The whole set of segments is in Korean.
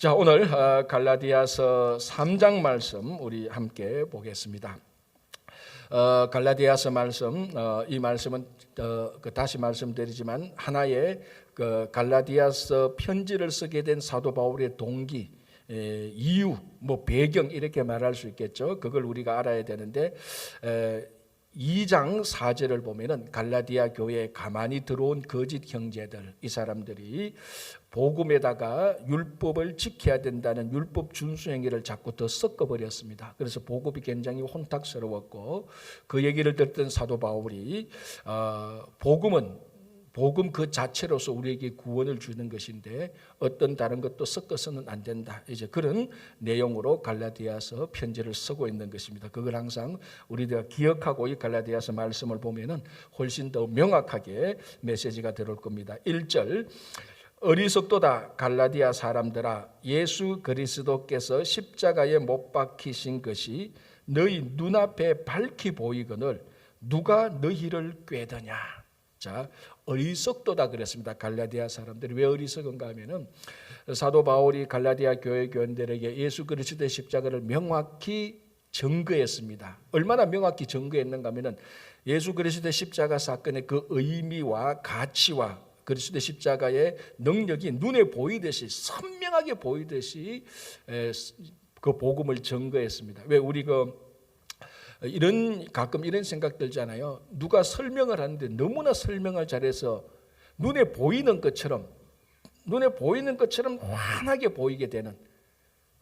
자, 오늘 갈라디아서 3장 말씀 우리 함께 보겠습니다. 갈라디아서 말씀, 이 말씀은 다시 말씀드리지만 하나의 갈라디아서 편지를 쓰게 된 사도 바울의 동기, 이유, 배경 이렇게 말할 수 있겠죠. 그걸 우리가 알아야 되는데 2장 4절을 보면은 갈라디아 교회에 가만히 들어온 거짓 형제들, 이 사람들이 복음에다가 율법을 지켜야 된다는 율법 준수 행위를 자꾸 더 섞어버렸습니다. 그래서 복음이 굉장히 혼탁스러웠고, 그 얘기를 듣던 사도 바울이 복음 그 자체로서 우리에게 구원을 주는 것인데 어떤 다른 것도 섞어서는 안 된다. 이제 그런 내용으로 갈라디아서 편지를 쓰고 있는 것입니다. 그걸 항상 우리가 기억하고 이 갈라디아서 말씀을 보면은 훨씬 더 명확하게 메시지가 들어올 겁니다. 1절, 어리석도다 갈라디아 사람들아, 예수 그리스도께서 십자가에 못 박히신 것이 너희 눈앞에 밝히 보이거늘 누가 너희를 꾀더냐. 자, 어리석도다 그랬습니다. 갈라디아 사람들이 왜 어리석은가 하면은 사도 바울이 갈라디아 교회 교인들에게 예수 그리스도의 십자가를 명확히 증거했습니다. 얼마나 명확히 증거했는가 하면은 예수 그리스도의 십자가 사건의 그 의미와 가치와 그리스도의 십자가의 능력이 눈에 보이듯이 선명하게 보이듯이 그 복음을 증거했습니다. 왜 우리 가끔 이런 생각 들잖아요. 누가 설명을 하는데 너무나 설명을 잘해서 눈에 보이는 것처럼 환하게 보이게 되는,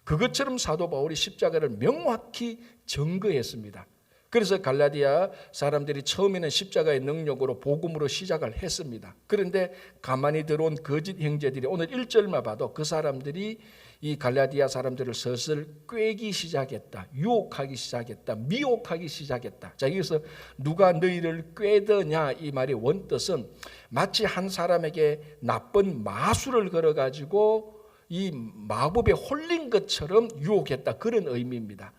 그것처럼 사도 바울이 십자가를 명확히 증거했습니다. 그래서 갈라디아 사람들이 처음에는 십자가의 능력으로 복음으로 시작을 했습니다. 그런데 가만히 들어온 거짓 형제들이 오늘 1절만 봐도 그 사람들이 이 갈라디아 사람들을 슬슬 꾀기 시작했다, 유혹하기 시작했다, 미혹하기 시작했다. 자, 여기서 누가 너희를 꾀더냐, 이 말의 원뜻은 마치 한 사람에게 나쁜 마술을 걸어가지고 이 마법에 홀린 것처럼 유혹했다, 그런 의미입니다.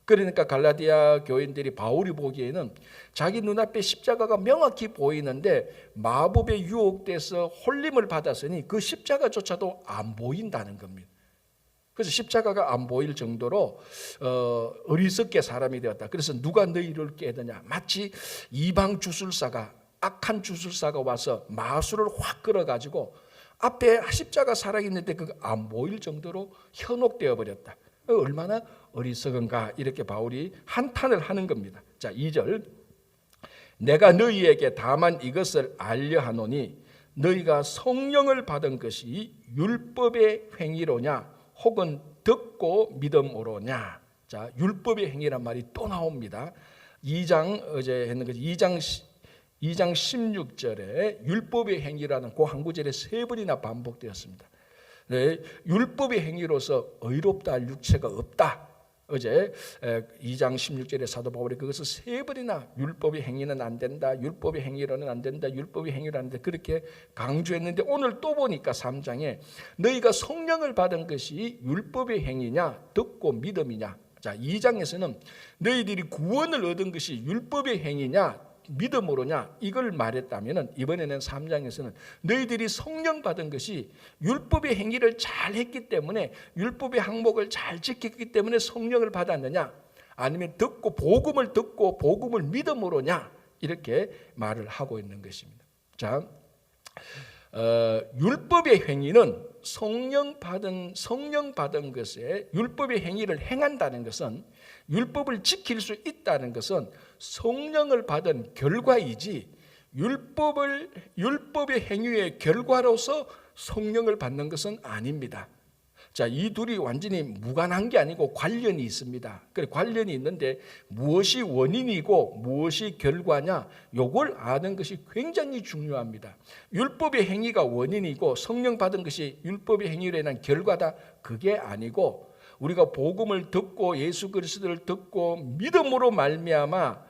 그러니까 갈라디아 교인들이 바울이 보기에는 자기 눈앞에 십자가가 명확히 보이는데 마법에 유혹돼서 홀림을 받았으니 그 십자가조차도 안 보인다는 겁니다. 그래서 십자가가 안 보일 정도로 어리석게 사람이 되었다. 그래서 누가 너희를 깨더냐, 마치 이방 주술사가, 악한 주술사가 와서 마술을 확 걸어가지고 앞에 십자가 살아있는데 그거 안 보일 정도로 현혹되어 버렸다. 얼마나 어리석은가, 이렇게 바울이 한탄을 하는 겁니다. 자, 2절, 내가 너희에게 다만 이것을 알려하노니 너희가 성령을 받은 것이 율법의 행위로냐 혹은 듣고 믿음으로냐. 자, 율법의 행위란 말이 또 나옵니다. 2장 어제 했는 거지. 2장 16절에 율법의 행위라는 그 한 구절에 3번이나 반복되었습니다. 네, 율법의 행위로서 의롭다 할 육체가 없다. 어제 2장 16절에 사도 바울이 그것을 3번이나 율법의 행위는 안 된다, 율법의 행위로는 안 된다, 율법의 행위로 안 된다, 그렇게 강조했는데 오늘 또 보니까 3장에 너희가 성령을 받은 것이 율법의 행위냐 듣고 믿음이냐. 자, 2장에서는 너희들이 구원을 얻은 것이 율법의 행위냐 믿음으로냐 이걸 말했다면 이번에는 3장에서는 너희들이 성령 받은 것이 율법의 행위를 잘 했기 때문에, 율법의 항목을 잘 지켰기 때문에 성령을 받았느냐, 아니면 복음을 듣고 복음을 믿음으로냐, 이렇게 말을 하고 있는 것입니다. 자, 율법의 행위는 성령 받은 것에, 율법의 행위를 행한다는 것은, 율법을 지킬 수 있다는 것은 성령을 받은 결과이지 율법의 행위의 결과로서 성령을 받는 것은 아닙니다. 자, 이 둘이 완전히 무관한 게 아니고 관련이 있습니다. 그래, 관련이 있는데 무엇이 원인이고 무엇이 결과냐, 요걸 아는 것이 굉장히 중요합니다. 율법의 행위가 원인이고 성령 받은 것이 율법의 행위로 인한 결과다, 그게 아니고 우리가 복음을 듣고 예수 그리스도를 듣고 믿음으로 말미암아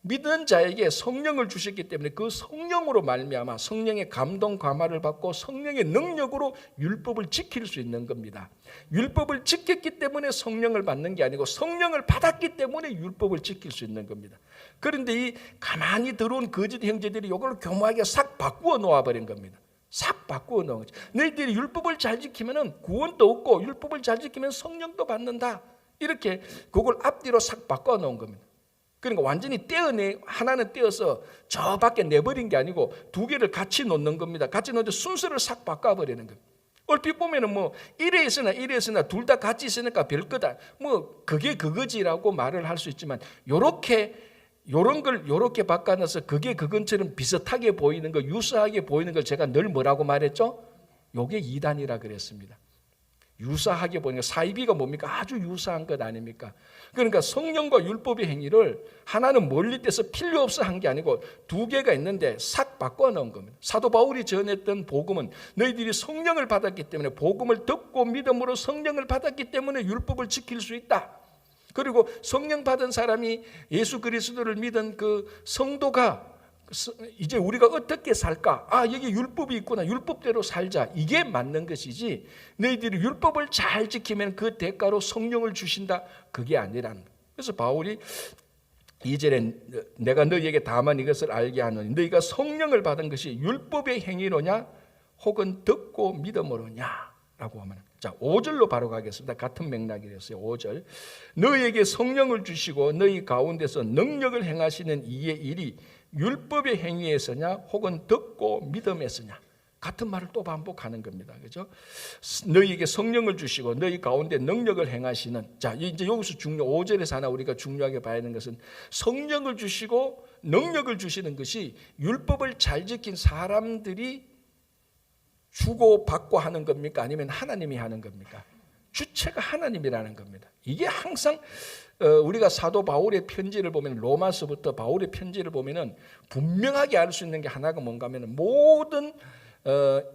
믿는 자에게 성령을 주셨기 때문에 그 성령으로 말미암아 성령의 감동 감화를 받고 성령의 능력으로 율법을 지킬 수 있는 겁니다. 율법을 지켰기 때문에 성령을 받는 게 아니고 성령을 받았기 때문에 율법을 지킬 수 있는 겁니다. 그런데 이 가만히 들어온 거짓 형제들이 이걸 교묘하게 싹 바꾸어 놓아버린 겁니다. 싹 바꾸어 놓은 거죠. 너희들이 율법을 잘 지키면은 구원도 얻고 율법을 잘 지키면 성령도 받는다. 이렇게 그걸 앞뒤로 싹 바꿔 놓은 겁니다. 그러니까 완전히 하나는 떼어서 저 밖에 내버린 게 아니고 두 개를 같이 놓는 겁니다. 같이 놓는데 순서를 싹 바꿔버리는 겁니다. 얼핏 보면은 뭐 이래 있으나 둘 다 같이 있으니까 별 거다. 뭐 그게 그거지라고 말을 할 수 있지만 요런 걸 요렇게 바꿔놔서 그게 그건처럼 비슷하게 보이는 거, 유사하게 보이는 걸 제가 늘 뭐라고 말했죠? 요게 이단이라 그랬습니다. 유사하게 보이는 거, 사이비가 뭡니까? 아주 유사한 것 아닙니까? 그러니까 성령과 율법의 행위를 하나는 멀리 떼서 필요 없어 한 게 아니고 두 개가 있는데 싹 바꿔 놓은 겁니다. 사도 바울이 전했던 복음은 너희들이 성령을 받았기 때문에, 복음을 듣고 믿음으로 성령을 받았기 때문에 율법을 지킬 수 있다. 그리고 성령 받은 사람이 예수 그리스도를 믿은 그 성도가 이제 우리가 어떻게 살까? 여기 율법이 있구나. 율법대로 살자. 이게 맞는 것이지 너희들이 율법을 잘 지키면 그 대가로 성령을 주신다. 그게 아니란. 그래서 바울이 2절에 내가 너희에게 다만 이것을 알게 하노니 너희가 성령을 받은 것이 율법의 행위로냐 혹은 듣고 믿음으로냐 라고 하면, 자 5절로 바로 가겠습니다. 같은 맥락이었어요. 5절 너희에게 성령을 주시고 너희 가운데서 능력을 행하시는 이의 일이 율법의 행위에서냐 혹은 듣고 믿음에서냐. 같은 말을 또 반복하는 겁니다. 그죠? 너희에게 성령을 주시고 너희 가운데 능력을 행하시는, 자 이제 여기서 5절에서 하나 우리가 중요하게 봐야 하는 것은 성령을 주시고 능력을 주시는 것이 율법을 잘 지킨 사람들이 주고 받고 하는 겁니까? 아니면 하나님이 하는 겁니까? 주체가 하나님이라는 겁니다. 이게 항상 우리가 사도 바울의 편지를 보면, 로마서부터 바울의 편지를 보면은 분명하게 알 수 있는 게 하나가 뭔가 하면, 모든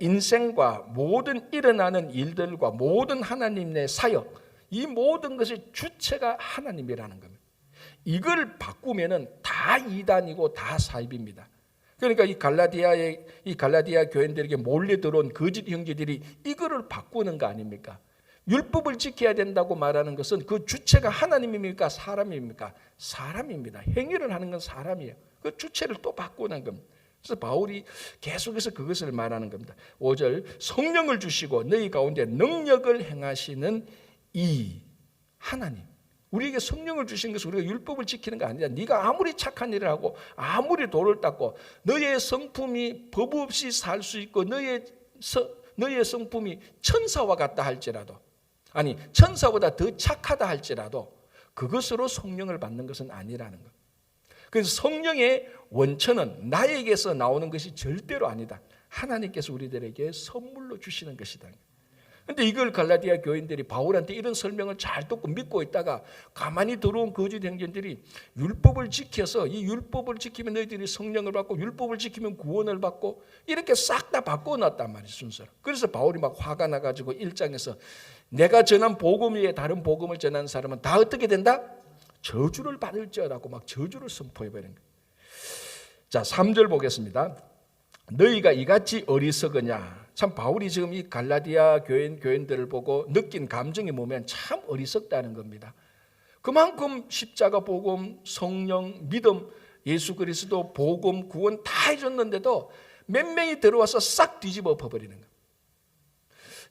인생과 모든 일어나는 일들과 모든 하나님의 사역, 이 모든 것의 주체가 하나님이라는 겁니다. 이걸 바꾸면은 다 이단이고 다 사입입니다. 그러니까 이 갈라디아 교인들에게 몰래 들어온 거짓 형제들이 이거를 바꾸는 거 아닙니까? 율법을 지켜야 된다고 말하는 것은 그 주체가 하나님입니까? 사람입니까? 사람입니다. 행위를 하는 건 사람이에요. 그 주체를 또 바꾸는 겁니다. 그래서 바울이 계속해서 그것을 말하는 겁니다. 5절 성령을 주시고 너희 가운데 능력을 행하시는 이 하나님. 우리에게 성령을 주신 것은 우리가 율법을 지키는 거 아니라, 네가 아무리 착한 일을 하고 아무리 돌을 닦고 너의 성품이 법 없이 살 수 있고 너의 성품이 천사와 같다 할지라도, 아니 천사보다 더 착하다 할지라도 그것으로 성령을 받는 것은 아니라는 것. 그래서 성령의 원천은 나에게서 나오는 것이 절대로 아니다. 하나님께서 우리들에게 선물로 주시는 것이다. 그런데 이걸 갈라디아 교인들이 바울한테 이런 설명을 잘 듣고 믿고 있다가 가만히 들어온 거짓 행전들이 율법을 지켜서, 이 율법을 지키면 너희들이 성령을 받고 율법을 지키면 구원을 받고 이렇게 싹 다 바꿔놨단 말이에요, 순서를. 그래서 바울이 막 화가 나가지고 1장에서 내가 전한 복음 위에 다른 복음을 전하는 사람은 다 어떻게 된다? 저주를 받을지어라고 막 저주를 선포해버린 거예요. 자 3절 보겠습니다. 너희가 이같이 어리석으냐. 참 바울이 지금 이 갈라디아 교인들을 보고 느낀 감정이 뭐면 참 어리석다는 겁니다. 그만큼 십자가 복음, 성령, 믿음, 예수 그리스도 복음, 구원 다 해줬는데도 몇 명이 들어와서 싹 뒤집어 엎어버리는 거예요.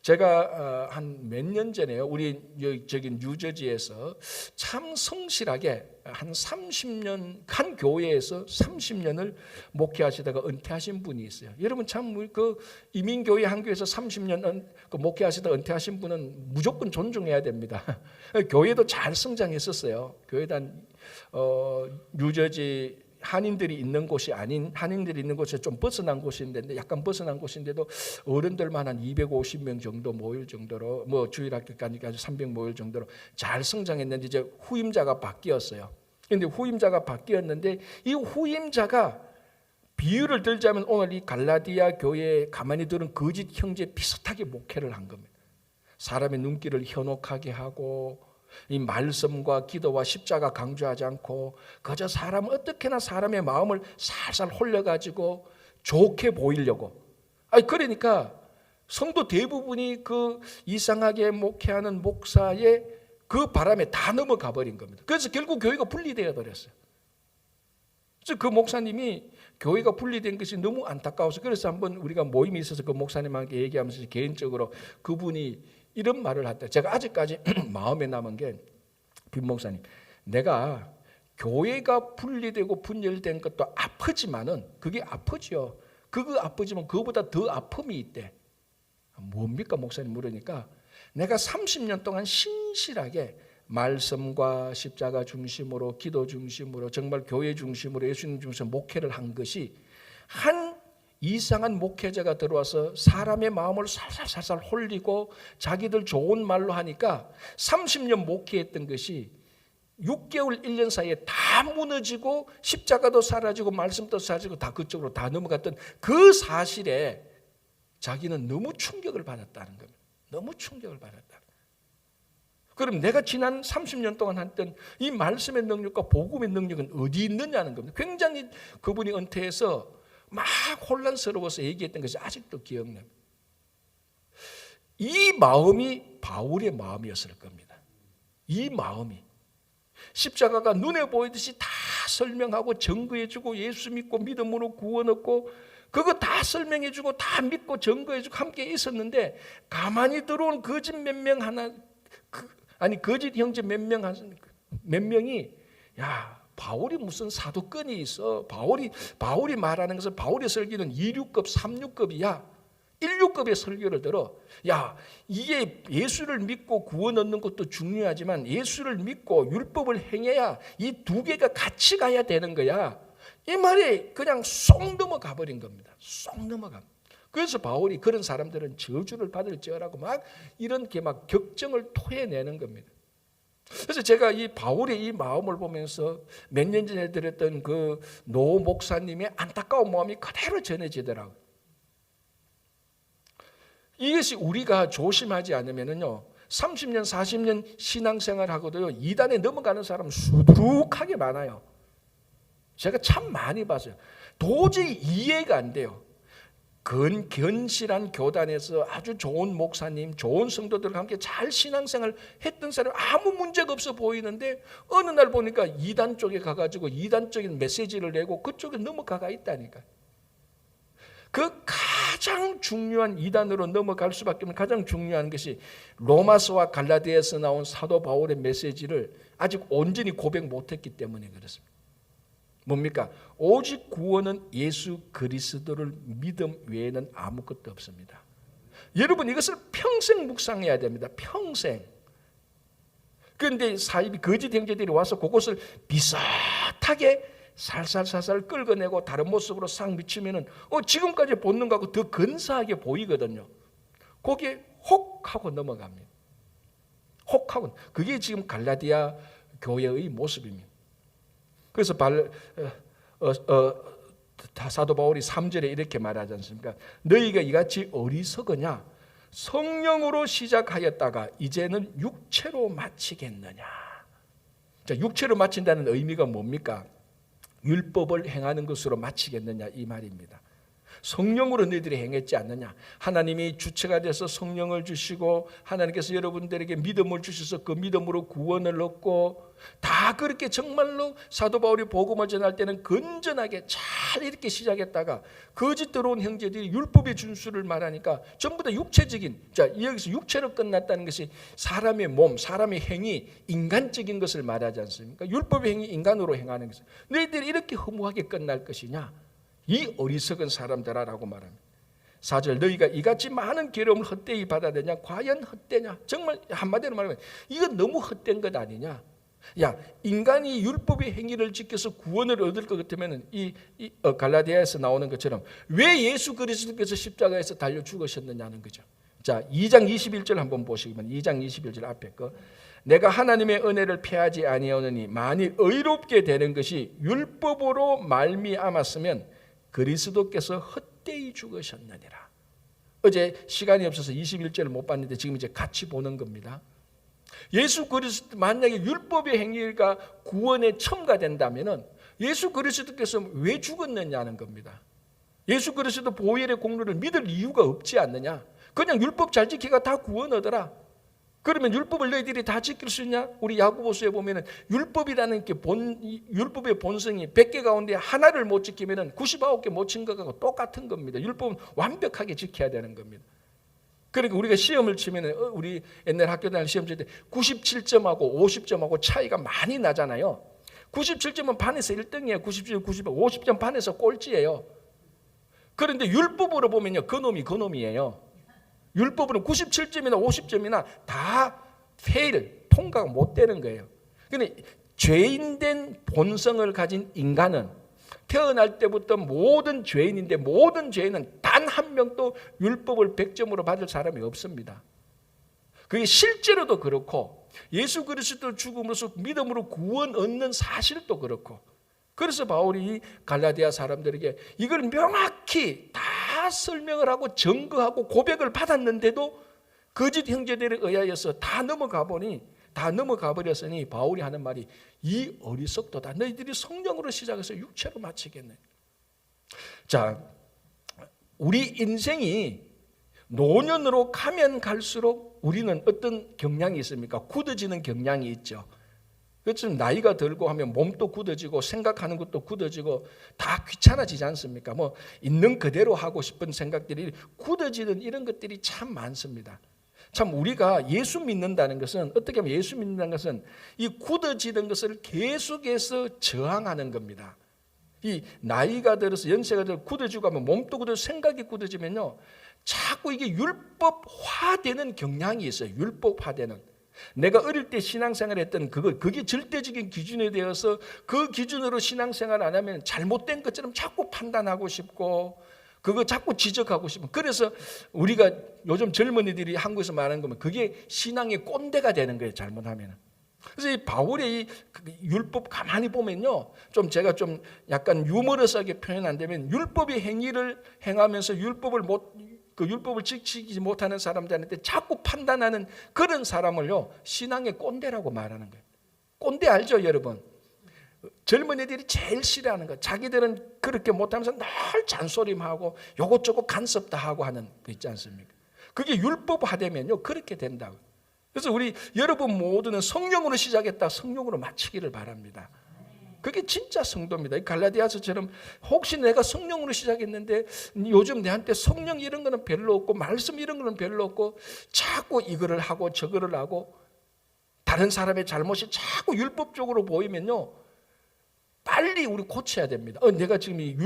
제가 한 몇 년 전에요, 우리 저기 뉴저지에서 참 성실하게 한 30년, 한 교회에서 30년을 목회하시다가 은퇴하신 분이 있어요. 여러분 참 그 이민교회 한 교회에서 30년 목회하시다 은퇴하신 분은 무조건 존중해야 됩니다. 교회도 잘 성장했었어요. 교회도 한 뉴저지 한인들이 있는 곳이 아닌, 한인들이 있는 곳에 좀 벗어난 곳인데, 약간 벗어난 곳인데도 어른들만 한 250명 정도 모일 정도로, 뭐 주일학교까지 300 모일 정도로 잘 성장했는데 이제 후임자가 바뀌었어요. 그런데 후임자가 바뀌었는데 이 후임자가 비유를 들자면 오늘 이 갈라디아 교회에 가만히 들은 거짓 형제 비슷하게 목회를 한 겁니다. 사람의 눈길을 현혹하게 하고 이 말씀과 기도와 십자가 강조하지 않고 그저 사람 어떻게나 사람의 마음을 살살 홀려가지고 좋게 보이려고. 그러니까 성도 대부분이 그 이상하게 목회하는 목사의 그 바람에 다 넘어가 버린 겁니다. 그래서 결국 교회가 분리되어 버렸어요. 그래서 그 목사님이 교회가 분리된 것이 너무 안타까워서 그래서 한번 우리가 모임이 있어서 그 목사님한테 얘기하면서 개인적으로 그분이 이런 말을 했다. 제가 아직까지 마음에 남은 게 빈 목사님, 내가 교회가 분리되고 분열된 것도 아프지만은 그게 아프지요. 그거 아프지만 그거보다 더 아픔이 있대. 뭡니까 목사님 물으니까 내가 30년 동안 신실하게 말씀과 십자가 중심으로 기도 중심으로 정말 교회 중심으로 예수님 중심으로 목회를 한 것이 한 이상한 목회자가 들어와서 사람의 마음을 살살살살 홀리고 자기들 좋은 말로 하니까 30년 목회했던 것이 6개월 1년 사이에 다 무너지고 십자가도 사라지고 말씀도 사라지고 다 그쪽으로 다 넘어갔던 그 사실에 자기는 너무 충격을 받았다는 겁니다. 너무 충격을 받았다. 그럼 내가 지난 30년 동안 했던 이 말씀의 능력과 복음의 능력은 어디 있느냐는 겁니다. 굉장히 그분이 은퇴해서 막 혼란스러워서 얘기했던 것이 아직도 기억납니다. 이 마음이 바울의 마음이었을 겁니다. 이 마음이 십자가가 눈에 보이듯이 다 설명하고 증거해주고 예수 믿고 믿음으로 구원 얻고 그거 다 설명해주고 다 믿고 증거해주고 함께 있었는데 가만히 들어온 거짓 몇 명 하나 거짓 형제 몇 명이 야 바울이 무슨 사도권이 있어. 바울이 말하는 것은 바울의 설교는 2류급 3류급이야. 1류급의 설교를 들어. 야 이게 예수를 믿고 구원 얻는 것도 중요하지만 예수를 믿고 율법을 행해야 이 두 개가 같이 가야 되는 거야. 이 말이 그냥 쏙 넘어가 버린 겁니다. 쏙 넘어가. 그래서 바울이 그런 사람들은 저주를 받을지어라고 막 이렇게 막 격정을 토해내는 겁니다. 그래서 제가 이 바울의 이 마음을 보면서 몇 년 전에 들었던 그 노 목사님의 안타까운 마음이 그대로 전해지더라고요. 이것이 우리가 조심하지 않으면요 30년 40년 신앙생활 하고도요 이단에 넘어가는 사람은 수두룩하게 많아요. 제가 참 많이 봤어요. 도저히 이해가 안 돼요. 견실한 교단에서 아주 좋은 목사님, 좋은 성도들과 함께 잘 신앙생활 했던 사람이 아무 문제가 없어 보이는데 어느 날 보니까 이단 쪽에 가가지고 이단적인 메시지를 내고 그쪽에 넘어가가 있다니까. 그 가장 중요한 이단으로 넘어갈 수밖에 없는 가장 중요한 것이 로마서와 갈라디아에서 나온 사도 바울의 메시지를 아직 온전히 고백 못했기 때문에 그렇습니다. 뭡니까? 오직 구원은 예수 그리스도를 믿음 외에는 아무것도 없습니다. 여러분 이것을 평생 묵상해야 됩니다. 평생. 그런데 사이비 거짓 형제들이 와서 그것을 비슷하게 살살살살 끌어내고 다른 모습으로 싹 미치면은 지금까지 보는 거하고 더 근사하게 보이거든요. 거기에 혹 하고 넘어갑니다. 혹 하고. 그게 지금 갈라디아 교회의 모습입니다. 그래서 사도 바울이 3절에 이렇게 말하지 않습니까? 너희가 이같이 어리석으냐? 성령으로 시작하였다가 이제는 육체로 마치겠느냐? 자, 육체로 마친다는 의미가 뭡니까? 율법을 행하는 것으로 마치겠느냐 이 말입니다. 성령으로 너희들이 행했지 않느냐. 하나님이 주체가 돼서 성령을 주시고 하나님께서 여러분들에게 믿음을 주셔서 그 믿음으로 구원을 얻고 다 그렇게 정말로 사도 바울이 복음을 전할 때는 건전하게 잘 이렇게 시작했다가 거짓 들어온 형제들이 율법의 준수를 말하니까 전부 다 육체적인, 자 여기서 육체로 끝났다는 것이 사람의 몸, 사람의 행위, 인간적인 것을 말하지 않습니까? 율법의 행위 인간으로 행하는 것을 너희들이 이렇게 허무하게 끝날 것이냐? 이 어리석은 사람들아라고 말합니다. 4절 너희가 이같이 많은 괴로움을 헛되이 받아들이냐? 과연 헛되냐? 정말 한마디로 말하면 이건 너무 헛된 것 아니냐? 야 인간이 율법의 행위를 지켜서 구원을 얻을 것 같으면 갈라디아에서 나오는 것처럼 왜 예수 그리스도께서 십자가에서 달려 죽으셨느냐는 거죠. 자 2장 21절 한번 보시면 2장 21절 앞에 거 내가 하나님의 은혜를 패하지 아니하오느니 만일 의롭게 되는 것이 율법으로 말미암았으면 그리스도께서 헛되이 죽으셨느니라. 어제 시간이 없어서 21절을 못 봤는데 지금 이제 같이 보는 겁니다. 예수 그리스도 만약에 율법의 행위가 구원에 첨가된다면은 예수 그리스도께서 왜 죽었느냐는 겁니다. 예수 그리스도 보혈의 공로를 믿을 이유가 없지 않느냐. 그냥 율법 잘 지키가 다 구원 얻어라. 그러면 율법을 너희들이 다 지킬 수 있냐? 우리 야고보서에 보면은 율법이라는 게 율법의 본성이 100개 가운데 하나를 못 지키면은 99개 못 지킨 것하고 똑같은 겁니다. 율법은 완벽하게 지켜야 되는 겁니다. 그러니까 우리가 시험을 치면은 우리 옛날 학교 다닐 시험 칠 때 97점하고 50점하고 차이가 많이 나잖아요. 97점은 반에서 1등이에요. 97, 50점 반에서 꼴찌예요. 그런데 율법으로 보면요, 그놈이에요. 율법으로 97점이나 50점이나 다 통과가 못 되는 거예요. 근데 죄인된 본성을 가진 인간은 태어날 때부터 모든 죄인인데 모든 죄인은 단 한 명도 율법을 100점으로 받을 사람이 없습니다. 그게 실제로도 그렇고 예수 그리스도 죽음으로써 믿음으로 구원 얻는 사실도 그렇고, 그래서 바울이 갈라디아 사람들에게 이걸 명확히 다 설명을 하고 증거하고 고백을 받았는데도 거짓 형제들에 의하여서 다 넘어가 버렸으니 바울이 하는 말이 이 어리석도다. 너희들이 성령으로 시작해서 육체로 마치겠네. 자, 우리 인생이 노년으로 가면 갈수록 우리는 어떤 경향이 있습니까? 굳어지는 경향이 있죠. 그렇죠. 나이가 들고 하면 몸도 굳어지고 생각하는 것도 굳어지고 다 귀찮아지지 않습니까? 뭐 있는 그대로 하고 싶은 생각들이 굳어지는 이런 것들이 참 많습니다. 참 우리가 예수 믿는다는 것은, 어떻게 하면 예수 믿는다는 것은 이 굳어지는 것을 계속해서 저항하는 겁니다. 이 나이가 들어서 연세가 들어 굳어지고 하면 몸도 굳어지고 생각이 굳어지면요, 자꾸 이게 율법화되는 경향이 있어요. 율법화되는. 내가 어릴 때 신앙생활 했던 그게 절대적인 기준이 되어서 그 기준으로 신앙생활 안 하면 잘못된 것처럼 자꾸 판단하고 싶고 그거 자꾸 지적하고 싶고, 그래서 우리가 요즘 젊은이들이 한국에서 말하는 거면 그게 신앙의 꼰대가 되는 거예요, 잘못하면. 그래서 이 바울의 이 율법 가만히 보면요, 좀 제가 좀 약간 유머러스하게 표현 안 되면 율법의 행위를 행하면서 율법을 지키지 못하는 사람들한테 자꾸 판단하는 그런 사람을요, 신앙의 꼰대라고 말하는 거예요. 꼰대 알죠, 여러분? 젊은 애들이 제일 싫어하는 거. 자기들은 그렇게 못하면서 늘 잔소림하고 요것저것 간섭 다 하고 하는 거 있지 않습니까? 그게 율법화되면요, 그렇게 된다고. 그래서 우리 여러분 모두는 성령으로 시작했다 성령으로 마치기를 바랍니다. 그게 진짜 성도입니다. 갈라디아서처럼 혹시 내가 성령으로 시작했는데 요즘 내한테 성령 이런 거는 별로 없고 말씀 이런 거는 별로 없고 자꾸 이거를 하고 저거를 하고 다른 사람의 잘못이 자꾸 율법적으로 보이면요, 빨리 우리 고쳐야 됩니다. 내가 지금 이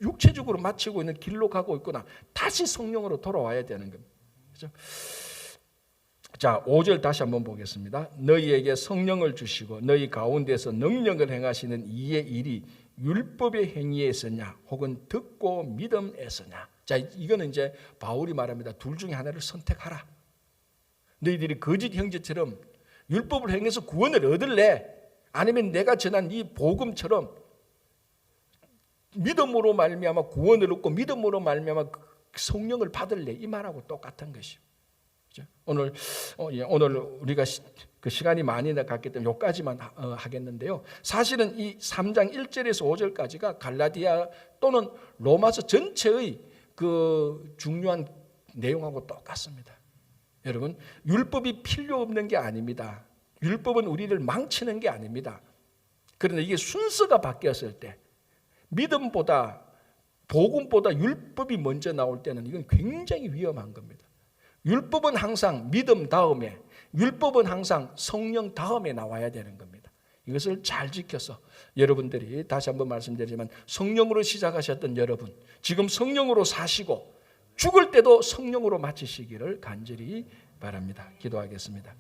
육체적으로 마치고 있는 길로 가고 있구나. 다시 성령으로 돌아와야 되는 겁니다. 그렇죠? 자, 5절 다시 한번 보겠습니다. 너희에게 성령을 주시고 너희 가운데서 능력을 행하시는 이의 일이 율법의 행위에서냐 혹은 듣고 믿음에서냐. 자, 이거는 이제 바울이 말합니다. 둘 중에 하나를 선택하라. 너희들이 거짓 형제처럼 율법을 행해서 구원을 얻을래? 아니면 내가 전한 이 복음처럼 믿음으로 말미암아 구원을 얻고 믿음으로 말미암아 성령을 받을래? 이 말하고 똑같은 것이죠. 오늘 우리가 그 시간이 많이 갔기 때문에 여기까지만 하겠는데요. 사실은 이 3장 1절에서 5절까지가 갈라디아 또는 로마서 전체의 그 중요한 내용하고 똑같습니다. 여러분, 율법이 필요 없는 게 아닙니다. 율법은 우리를 망치는 게 아닙니다. 그런데 이게 순서가 바뀌었을 때 믿음보다 복음보다 율법이 먼저 나올 때는 이건 굉장히 위험한 겁니다. 율법은 항상 믿음 다음에, 율법은 항상 성령 다음에 나와야 되는 겁니다. 이것을 잘 지켜서 여러분들이, 다시 한번 말씀드리지만 성령으로 시작하셨던 여러분, 지금 성령으로 사시고 죽을 때도 성령으로 마치시기를 간절히 바랍니다. 기도하겠습니다.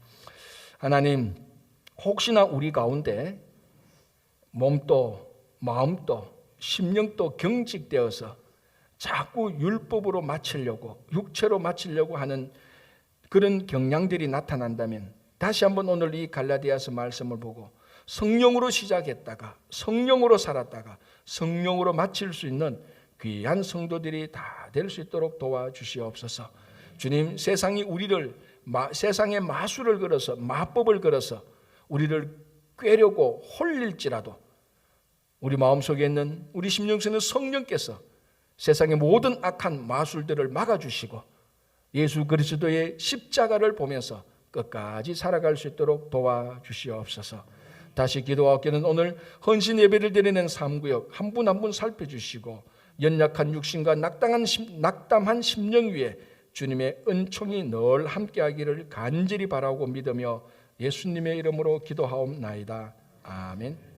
하나님, 혹시나 우리 가운데 몸도 마음도 심령도 경직되어서 자꾸 율법으로 마치려고, 육체로 마치려고 하는 그런 경향들이 나타난다면 다시 한번 오늘 이 갈라디아서 말씀을 보고 성령으로 시작했다가 성령으로 살았다가 성령으로 마칠 수 있는 귀한 성도들이 다 될 수 있도록 도와주시옵소서. 주님, 세상이 우리를 세상의 마술을 걸어서 마법을 걸어서 우리를 꾀려고 홀릴지라도 우리 마음속에 있는, 우리 심령 속에 있는 성령께서 세상의 모든 악한 마술들을 막아주시고 예수 그리스도의 십자가를 보면서 끝까지 살아갈 수 있도록 도와주시옵소서. 다시 기도하옵기는 오늘 헌신 예배를 드리는 3구역 한 분 한 분 살펴주시고 연약한 육신과 낙담한 심령 위에 주님의 은총이 늘 함께하기를 간절히 바라고 믿으며 예수님의 이름으로 기도하옵나이다. 아멘.